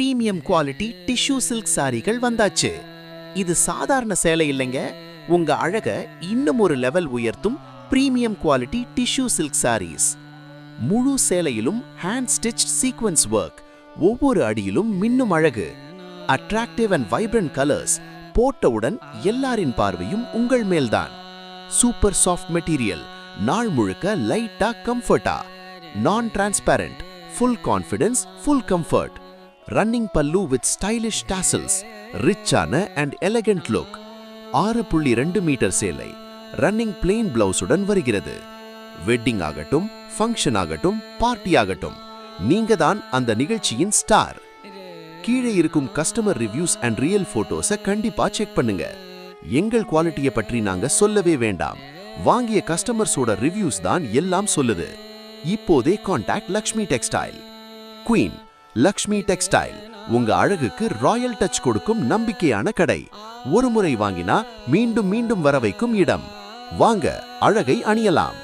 Premium quality tissue silk சாரிகள் வந்தாச்சு. இது சாதாரண சேலை இல்லைங்க, உங்க அழக இன்னும் ஒரு லெவல் உயர்த்தும் premium quality tissue silk sarees. முழு சேலையிலும் ஹேண்ட் ஸ்டிச் சீக்வென்ஸ் ஒர்க், ஒவ்வொரு அடியிலும் மின்னும் அழகு. அட்ராக்டிவ் அண்ட் வைப்ரண்ட் கலர்ஸ், போட்டவுடன் எல்லாரின் பார்வையும் உங்கள் மேல்தான். சூப்பர் சாஃப்ட் மெட்டீரியல், நாள் முழுக்க லைட்டா கம்ஃபர்ட்டா. நான் transparent, full confidence, full comfort. Running pallu with stylish tassels, ரிச்சான and elegant look. 6.2 மீட்டர் சேலை ரன்னிங் plain blouse உடன் வருகிறது. வெட்டிங் ஆகட்டும், ஃபங்க்ஷன் ஆகட்டும், பார்ட்டி ஆகட்டும், நீங்க தான் அந்த நிகழ்ச்சியின் ஸ்டார். கீழே இருக்கும் கஸ்டமர் ரிவ்யூஸ் அண்ட் ரியல் போட்டோஸை கண்டிப்பா செக் பண்ணுங்க. எங்கள் குவாலிட்டியை பற்றி நாங்க சொல்லவே வேண்டாம், வாங்கிய கஸ்டமர்ஸோட ரிவ்யூஸ் தான் எல்லாம் சொல்லுது. இப்போதே contact Lakshmi textile. Queen Lakshmi textile உங்க அழகுக்கு ராயல் டச் கொடுக்கும் நம்பிக்கையான கடை. ஒரு முறை வாங்கினா மீண்டும் மீண்டும் வர வைக்கும் இடம். வாங்க, அழகை அணியலாம்.